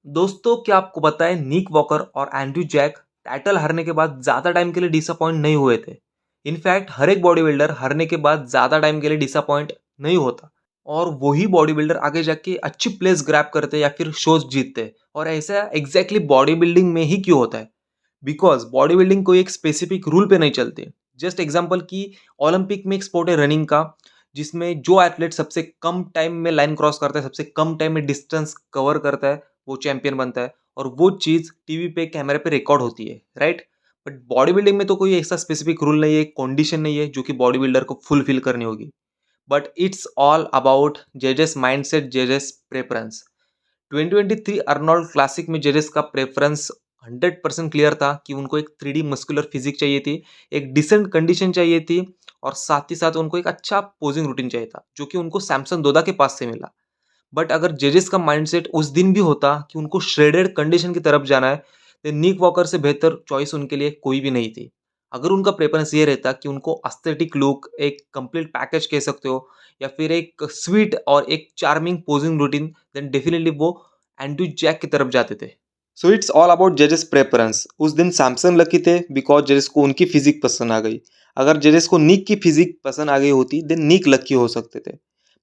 दोस्तों क्या आपको पता है निक वॉकर और एंड्रयू जैक टाइटल हारने के बाद ज्यादा टाइम के लिए डिसअपॉइंट नहीं हुए थे। इनफैक्ट हर एक बॉडी बिल्डर हारने के बाद ज्यादा टाइम के लिए डिसअपॉइंट नहीं होता और वही बॉडी बिल्डर आगे जाके अच्छी प्लेस ग्रैब करते या फिर शोज जीतते। और ऐसा एग्जैक्टली बॉडी बिल्डिंग में ही क्यों होता है? बिकॉज बॉडी बिल्डिंग कोई एक स्पेसिफिक रूल पे नहीं चलती। जस्ट एग्जाम्पल की ओलंपिक में एक स्पोर्ट है रनिंग का, जिसमें जो एथलीट सबसे कम टाइम में लाइन क्रॉस करता है, सबसे कम टाइम में डिस्टेंस कवर करता है, वो चैंपियन बनता है। और वो चीज टीवी पे कैमरे पे रिकॉर्ड होती है, राइट? बट बॉडी बिल्डिंग में तो कोई ऐसा स्पेसिफिक रूल नहीं है, कंडीशन नहीं है जो कि बॉडी बिल्डर को फुलफिल करनी होगी। बट इट्स ऑल अबाउट जजेस माइंडसेट, जजेस प्रेफरेंस। 2023 अर्नोल्ड क्लासिक में जजेस का प्रेफरेंस 100% क्लियर था कि उनको एक 3D मस्कुलर फिजिक चाहिए थी, एक डिसेंट कंडीशन चाहिए थी, और साथ ही साथ उनको एक अच्छा पोजिंग रूटीन चाहिए था, जो कि उनको सैमसन दोदा के पास से मिला। बट अगर जजेस का माइंडसेट उस दिन भी होता कि उनको श्रेडेड कंडीशन की तरफ जाना है, तो निक वॉकर से बेहतर चॉइस उनके लिए कोई भी नहीं थी। अगर उनका प्रेफरेंस ये रहता कि उनको एस्थेटिक लुक, एक कंप्लीट पैकेज कह सकते हो, या फिर एक स्वीट और एक charming posing routine, then definitely वो एंड्रयू जैक की तरफ जाते थे। सो इट्स ऑल अबाउट जजेस प्रेफरेंस। उस दिन सैमसन लकी थे बिकॉज जजेस को उनकी फिजिक पसंद आ गई। अगर जजेस को निक की फिजिक पसंद आ गई होती देन निक लकी हो सकते थे।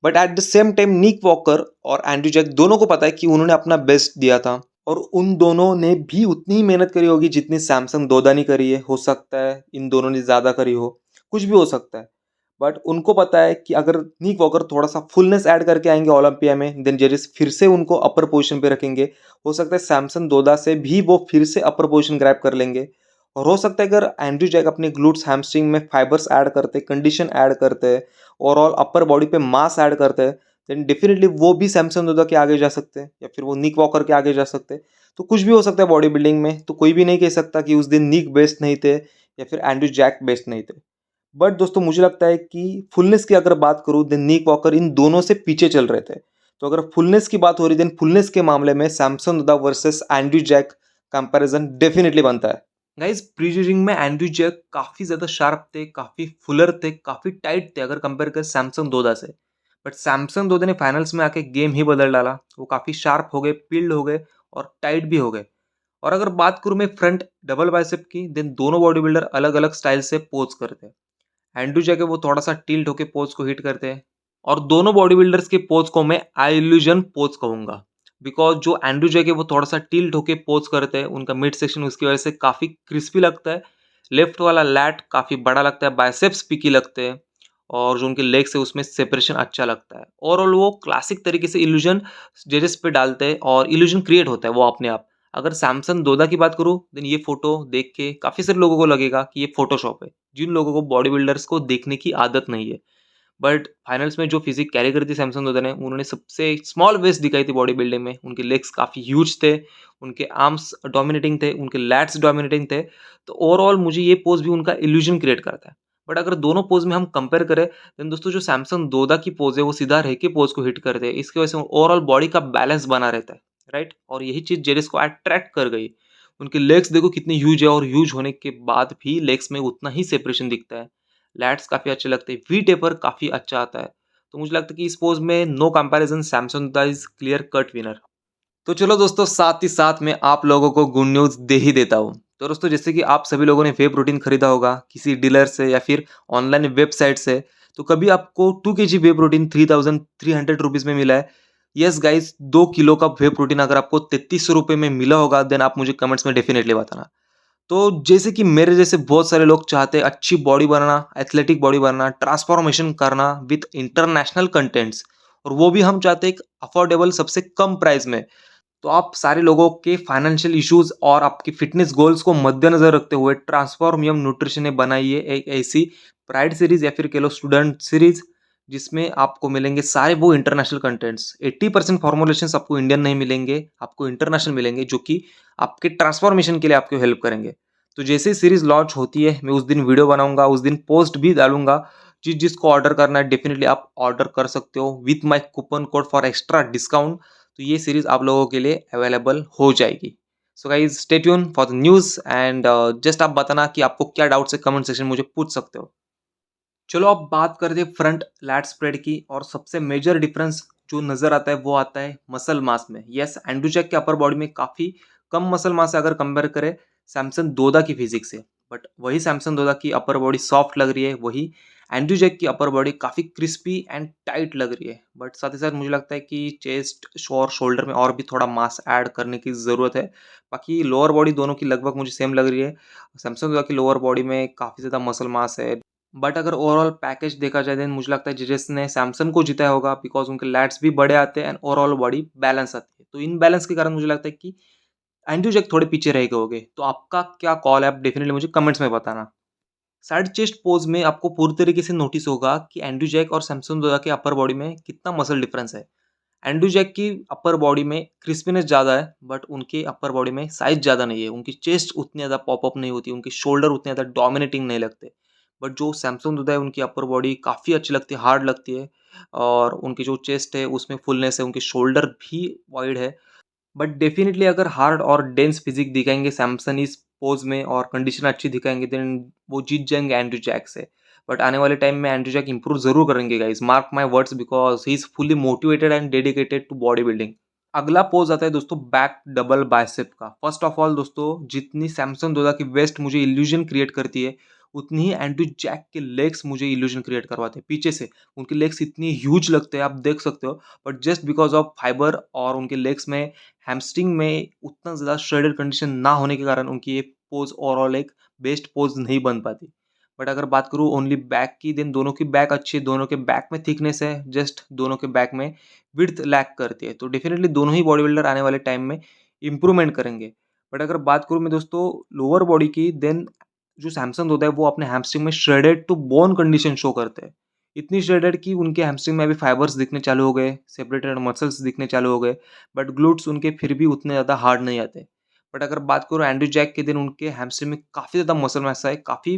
But at the same time Nick Walker और एंड्रयू जैक दोनों को पता है कि उन्होंने अपना बेस्ट दिया था, और उन दोनों ने भी उतनी ही मेहनत करी होगी जितनी सैमसंग दोदा ने करी है। हो सकता है इन दोनों ने ज्यादा करी हो, कुछ भी हो सकता है। बट उनको पता है कि अगर निक वॉकर थोड़ा सा फुलनेस ऐड करके आएंगे ओलंपिया में, देन जजेस फिर से उनको अपर पोजीशन पे रखेंगे। हो सकता है सैमसंग दोदा से भी वो फिर से अपर पोजीशन ग्रैब कर लेंगे। और हो सकता है अगर एंड्रयू जैक अपने ग्लूट्स हैमस्ट्रिंग में फाइबर्स ऐड करते, कंडीशन ऐड करते, ओवरऑल अपर बॉडी पे मास ऐड करते हैं, देन डेफिनेटली वो भी सैमसंग दोदा के आगे जा सकते हैं, या फिर वो निक वॉकर के आगे जा सकते हैं। तो कुछ भी हो सकता है बॉडी बिल्डिंग में, तो कोई भी नहीं कह सकता कि उस दिन निक बेस्ट नहीं थे या फिर एंड्रयू जैक बेस्ट नहीं थे। बट दोस्तों मुझे लगता है कि फुलनेस की अगर बात करूं, देन निक वॉकर इन दोनों से पीछे चल रहे थे। तो अगर फुलनेस की बात हो रही, देन फुलनेस के मामले में Samson Dauda versus Andrew Jacked comparison definitely बनता है। गाइस प्री जजिंग में एंड्रयू जैक काफी ज्यादा शार्प थे, काफी फुलर थे, काफी टाइट थे अगर कंपेयर करें सैमसंग दोदा से। बट सैमसंग दोदा ने फाइनल्स में आके गेम ही बदल डाला। वो काफी शार्प हो गए, पिल्ड हो गए, और टाइट भी हो गए। और अगर बात करूं मैं फ्रंट डबल बाइसेप की, देन दोनों बॉडी बिल्डर अलग अलग स्टाइल से पोज करते हैं। एंड्रयू जैक है वो थोड़ा सा टिल्ट होके पोज को हिट करते हैं, और दोनों बॉडी बिल्डर्स के पोज को मैं आई इल्यूजन पोज कहूंगा। बिकॉज जो एंड्रयू जैक है वो थोड़ा सा टिल्ट होके पोज करते हैं, उनका मिड सेक्शन उसकी वजह से काफी क्रिस्पी लगता है। लेफ्ट वाला लैट काफी बड़ा लगता है, बाइसेप्स पिकी लगते हैं, और जो उनके लेग्स है उसमें सेपरेशन अच्छा लगता है। ओवरऑल वो क्लासिक तरीके से इल्यूजन जजेस पे डालते हैं और इल्यूजन क्रिएट होता है वो अपने आप। अगर सैमसंग दोदा की बात करूं, देन ये फोटो देख के काफी सारे लोगों को लगेगा कि ये फोटोशॉप है, जिन लोगों को बॉडी बिल्डर्स को देखने की आदत नहीं है। बट फाइनल्स में जो फिजिक कैरी करी थी सैमसंग दोदा ने, उन्होंने सबसे स्मॉल वेस्ट दिखाई थी बॉडी बिल्डिंग में। उनके लेग्स काफी ह्यूज थे, उनके आर्म्स डोमिनेटिंग थे, उनके लैट्स डोमिनेटिंग थे। तो ओवरऑल मुझे ये पोज भी उनका इल्यूजन क्रिएट करता है। बट अगर दोनों पोज में हम कंपेयर करें, देन दोस्तों जो सैमसंग दोदा की पोज है वो सीधा रह के पोज को हिट करते हैं। इसकी वजह से ओवरऑल बॉडी का बैलेंस बना रहता है, राइट? और यही चीज जेरिस को अट्रैक्ट कर गई। उनके लेग्स देखो कितनी ह्यूज है, और ह्यूज होने के बाद भी लेग्स में उतना ही सेपरेशन दिखता है। लैट्स काफी अच्छे लगते हैं, वी टेपर काफी अच्छा आता है। तो मुझे लगता है कि इस पोज में नो कंपैरिजन, सैमसंग दा इज क्लियर कट विनर। तो चलो दोस्तों, साथ ही साथ में आप लोगों को गुड न्यूज दे ही देता हूँ। तो दोस्तों जैसे कि आप सभी लोगों ने वे प्रोटीन खरीदा होगा किसी डीलर से या फिर ऑनलाइन वेबसाइट से, तो कभी आपको 2 kg वे प्रोटीन 3300 रुपीज में मिला है? यस गाइस, 2 किलो का वे प्रोटीन अगर आपको 3300 रुपये में मिला होगा, देन आप मुझे कमेंट्स में डेफिनेटली बताना। तो जैसे कि मेरे जैसे बहुत सारे लोग चाहते हैं अच्छी बॉडी बनाना, एथलेटिक बॉडी बनाना, ट्रांसफॉर्मेशन करना विथ इंटरनेशनल कंटेंट्स, और वो भी हम चाहते हैं एक अफोर्डेबल सबसे कम प्राइस में। तो आप सारे लोगों के फाइनेंशियल इश्यूज और आपकी फिटनेस गोल्स को मद्देनजर रखते हुए ट्रांसफॉर्मियम न्यूट्रिशन ने बनाई है एक ऐसी प्राइड सीरीज या फिर कह लो स्टूडेंट सीरीज, जिसमें आपको मिलेंगे सारे वो इंटरनेशनल कंटेंट्स। 80% फॉर्मुलेशन आपको इंडियन नहीं मिलेंगे, आपको इंटरनेशनल मिलेंगे, जो कि आपके ट्रांसफॉर्मेशन के लिए आपको हेल्प करेंगे। तो जैसे ही सीरीज लॉन्च होती है, मैं उस दिन वीडियो बनाऊंगा, उस दिन पोस्ट भी डालूंगा। जिसको ऑर्डर करना है डेफिनेटली आप ऑर्डर कर सकते हो with my coupon code for extra discount. तो ये सीरीज आप लोगों के लिए अवेलेबल हो जाएगी। So guys stay tune for the news, and just आप बताना कि आपको क्या डाउट्स है, कमेंट सेक्शन में मुझे पूछ सकते हो। चलो अब बात करते हैं फ्रंट लैट स्प्रेड की, और सबसे मेजर डिफरेंस जो नजर आता है वो आता है मसल मास में। यस, एंड्रू जैक के अपर बॉडी में काफी कम मसल मास है अगर कंपेयर करें सैमसन दोदा की फिजिक्स से। बट वही सैमसन दोदा की अपर बॉडी सॉफ्ट लग रही है, वही एंड्रू जैक की अपर बॉडी काफी क्रिस्पी एंड टाइट लग रही है। बट साथ ही साथ मुझे लगता है कि चेस्ट और शोल्डर में और भी थोड़ा मास ऐड करने की जरूरत है। बाकी लोअर बॉडी दोनों की लगभग मुझे सेम लग रही है। सैमसन दोदा की लोअर बॉडी में काफी ज्यादा मसल मास है। बट अगर ओवरऑल पैकेज देखा जाए देन मुझे लगता है जेजेस ने सैमसंग को जीता होगा, बिकॉज उनके लैट्स भी बड़े आते हैं एंड ओवरऑल बॉडी बैलेंस आती है। तो इन बैलेंस के कारण मुझे लगता है कि एंड्रयू जैक थोड़े पीछे रह गए होंगे। तो आपका क्या कॉल है, आप डेफिनेटली मुझे कमेंट्स में बताना। साइड चेस्ट पोज में आपको पूरी तरीके से नोटिस होगा कि एंड्रयू जैक और सैमसंग दोदा के अपर बॉडी में कितना मसल डिफरेंस है। एंड्रयू जैक की अपर बॉडी में क्रिस्पीनेस ज़्यादा है, बट उनके अपर बॉडी में साइज ज़्यादा नहीं है। उनकी चेस्ट उतनी ज़्यादा पॉपअप नहीं होती, उनके शोल्डर उतने ज़्यादा डोमिनेटिंग नहीं लगते। बट जो सैमसंग दुदा है उनकी अपर बॉडी काफ़ी अच्छी लगती है, हार्ड लगती है, और उनकी जो चेस्ट है उसमें फुलनेस है, उनके शोल्डर भी वाइड है। बट डेफिनिटली अगर हार्ड और डेंस फिजिक दिखाएंगे सैमसन इस पोज में और कंडीशन अच्छी दिखाएंगे देन वो जीत जाएंगे एंड्रयू जैक से। बट आने वाले टाइम में एंड्रयू जैक इंप्रूव जरूर करेंगे guys, mark my words, because he is fully motivated and dedicated to body building. अगला पोज आता है दोस्तों बैक डबल बाइसेप का। फर्स्ट ऑफ ऑल दोस्तों, जितनी सैमसंग दोदा की वेस्ट मुझे इल्यूजन क्रिएट करती है, उतनी ही एंड्रयू जैक के लेग्स मुझे इल्यूजन क्रिएट करवाते हैं पीछे से। उनके लेग्स इतनी ह्यूज लगते हैं, आप देख सकते हो। But just because of fibre और उनके लेग्स में हैमस्ट्रिंग में उतना ज़्यादा श्रेडेड कंडीशन ना होने के कारण उनकी ये पोज ओवरऑल एक बेस्ट पोज नहीं बन पाती। बट अगर बात करूँ ओनली बैक की, देन दोनों की बैक अच्छी है, दोनों के बैक में थिकनेस है, जस्ट दोनों के बैक में विड्थ लैक करती है। तो डेफिनेटली दोनों ही बॉडी बिल्डर आने वाले टाइम में इंप्रूवमेंट करेंगे। बट अगर बात करूँ मैं दोस्तों लोअर बॉडी की, देन जो सैमसंग होता है वो अपने हैमस्ट्रिंग में shredded to bone condition show करते हैं। इतनी श्रेडेड कि उनके हैमस्ट्रिंग में अभी फाइबर्स दिखने चालू हो गए, सेपरेटेड मसल्स दिखने चालू हो गए। बट ग्लूट्स उनके फिर भी उतने ज़्यादा हार्ड नहीं आते। बट अगर बात करूँ एंड्रयू जैक के, दिन उनके हैमस्ट्रिंग में काफ़ी ज़्यादा मसल मास है, काफ़ी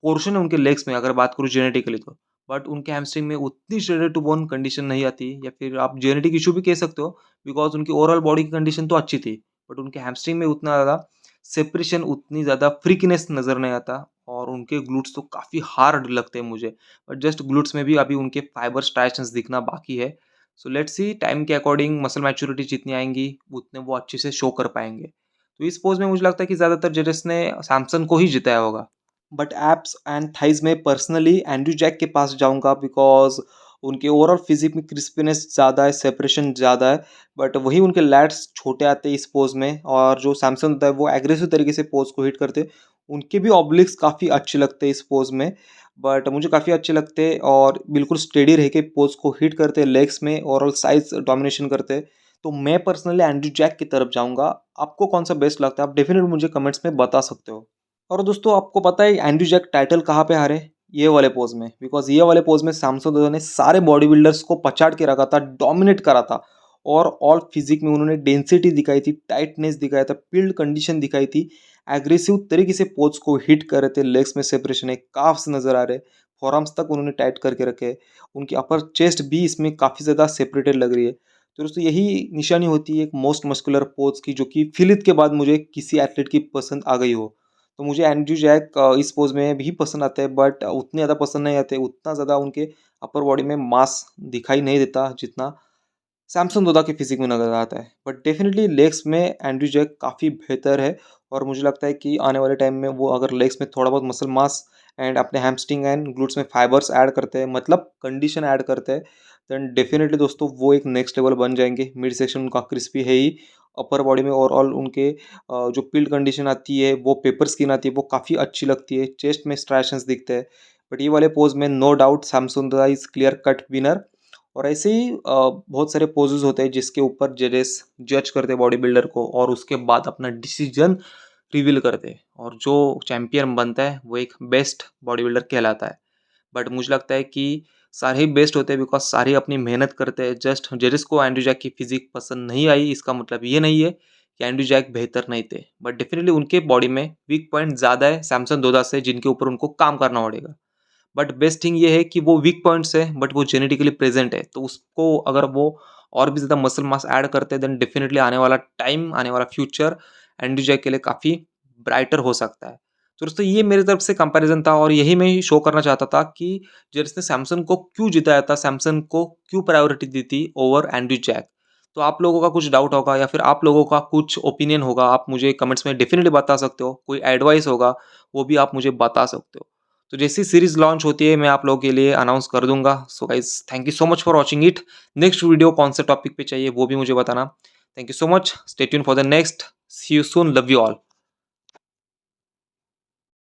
पोर्शन है उनके लेग्स में अगर बात करूँ जेनेटिकली तो। बट उनके हैमस्ट्रिंग में उतनी श्रेडेड टू बोन कंडीशन नहीं आती, या फिर आप जेनेटिक इश्यू भी कह सकते हो, बिकॉज़ उनकी ओवरऑल बॉडी की कंडीशन तो अच्छी थी। बट उनके हैमस्ट्रिंग में उतना ज़्यादा सेपरेशन, उतनी ज़्यादा फ्रीकीनेस नज़र नहीं आता, और उनके ग्लूट्स तो काफ़ी हार्ड लगते हैं मुझे। बट जस्ट ग्लूट्स में भी अभी उनके फाइबर स्ट्राइएशंस दिखना बाकी है। सो लेट्स सी टाइम के अकॉर्डिंग मसल मैच्योरिटी जितनी आएँगी, उतने वो अच्छे से शो कर पाएँगे। तो इस पोज़ में मुझे लगता है कि ज़्यादातर जजेस ने सैमसन को ही जिताया होगा। बट एब्स एंड थाइज़ में पर्सनली एंड्रयू जैक के पास जाऊँगा, बिकॉज़ उनके ओवरऑल फिज़िक में क्रिस्पीनेस ज़्यादा है, सेपरेशन ज़्यादा है। बट वही उनके लैट्स छोटे आते हैं इस पोज़ में, और जो सैमसन होता है वो एग्रेसिव तरीके से पोज़ को हिट करते हैं। उनके भी ऑब्लिक्स काफ़ी अच्छे लगते हैं इस पोज़ में, बट मुझे काफ़ी अच्छे लगते हैं और बिल्कुल स्टेडी रह के पोज़ को हिट करते हैं लेग्स में, ओवरऑल साइज़ डोमिनेशन करते हैं। तो मैं पर्सनली एंड्रयू जैक की तरफ जाऊँगा। आपको कौन-सा बेस्ट लगता है? आप डेफ़िनेटली मुझे कमेंट्स में बता सकते हो। और दोस्तों आपको पता है एंड्रयू जैक टाइटल कहाँ पे हारे? ये वाले पोज़ में, बिकॉज़ ये वाले पोज़ में सैमसन दोदो ने सारे बॉडी बिल्डर्स को पछाड़ के रखा था, डोमिनेट करा था, और ऑल फिजिक में उन्होंने डेंसिटी दिखाई थी, टाइटनेस दिखाया था, पिल्ड कंडीशन दिखाई थी, एग्रेसिव तरीके से पोज़ को हिट कर रहे थे, लेग्स में सेपरेशन है, काफ्स नज़र आ रहे, फोरआर्म्स तक उन्होंने टाइट करके रखे हैं, उनकी अपर चेस्ट भी इसमें काफ़ी ज़्यादा सेपरेटेड लग रही है। तो दोस्तों यही निशानी होती है एक मोस्ट मस्कुलर पोज़ की, जो कि फिलित के बाद मुझे किसी एथलीट की पसंद आ गई हो। तो मुझे एंड्रयू जैक इस पोज़ में भी पसंद आते हैं, बट उतने ज़्यादा पसंद नहीं आते, उतना ज़्यादा उनके अपर बॉडी में मास दिखाई नहीं देता जितना सैमसन दोदा के फिजिक में नज़र आता है। बट डेफिनेटली लेग्स में एंड्रयू जैक काफ़ी बेहतर है, और मुझे लगता है कि आने वाले टाइम में वो अगर लेग्स में थोड़ा बहुत मसल मास एंड अपने हैमस्ट्रिंग एंड ग्लूट्स में फाइबर्स ऐड करते हैं, मतलब कंडीशन ऐड करते हैं, देन डेफिनेटली दोस्तों वो एक नेक्स्ट लेवल बन जाएंगे। मिड सेक्शन उनका क्रिस्पी है ही, अपर बॉडी में ओवरऑल उनके जो पिल्ड कंडीशन आती है, वो पेपर स्किन आती है, वो काफ़ी अच्छी लगती है, चेस्ट में स्ट्राइशंस दिखते हैं। बट ये वाले पोज में no doubt Samson Dauda is clear cut winner. और ऐसे ही बहुत सारे पोजेस होते हैं जिसके ऊपर जजेस जज करते हैं बॉडी बिल्डर को, और उसके बाद अपना डिसीजन रिवील करते हैं, और जो चैंपियन बनता है वो एक बेस्ट बॉडी बिल्डर कहलाता है। बट मुझे लगता है कि सारे ही बेस्ट होते हैं, बिकॉज सारे अपनी मेहनत करते हैं। जस्ट जजेस को एंड्रयू जैक की फिजिक पसंद नहीं आई, इसका मतलब ये नहीं है कि एंड्रयू जैक बेहतर नहीं थे। बट डेफिनेटली उनके बॉडी में वीक पॉइंट ज़्यादा है सैमसन दोदा से, जिनके ऊपर उनको काम करना पड़ेगा। बट बेस्ट थिंग ये है कि वो वीक पॉइंट्स है, बट वो जेनेटिकली प्रेजेंट है, तो उसको अगर वो और भी ज़्यादा मसल मास ऐड करते हैं, देन डेफिनेटली आने वाला टाइम, आने वाला फ्यूचर एंड्रयू जैक के लिए काफ़ी ब्राइटर हो सकता है। तो दोस्तों ये मेरी तरफ से कंपैरिजन था और यही मैं शो करना चाहता था कि जेट्स ने सैमसन को क्यों जिताया था, सैमसन को क्यों प्रायोरिटी दी थी ओवर एंड्रयू जैक। तो आप लोगों का कुछ डाउट होगा या फिर आप लोगों का कुछ ओपिनियन होगा, आप मुझे कमेंट्स में डेफिनेटली बता सकते हो। कोई एडवाइस होगा वो भी आप मुझे बता सकते हो। तो जैसी सीरीज लॉन्च होती है मैं आप लोगों के लिए अनाउंस कर दूंगा। So guys thank you so much for watching it. Next video कौन से टॉपिक पे चाहिए वो भी मुझे बताना। Thank you so much, stay tune for the next, see you soon, love you all.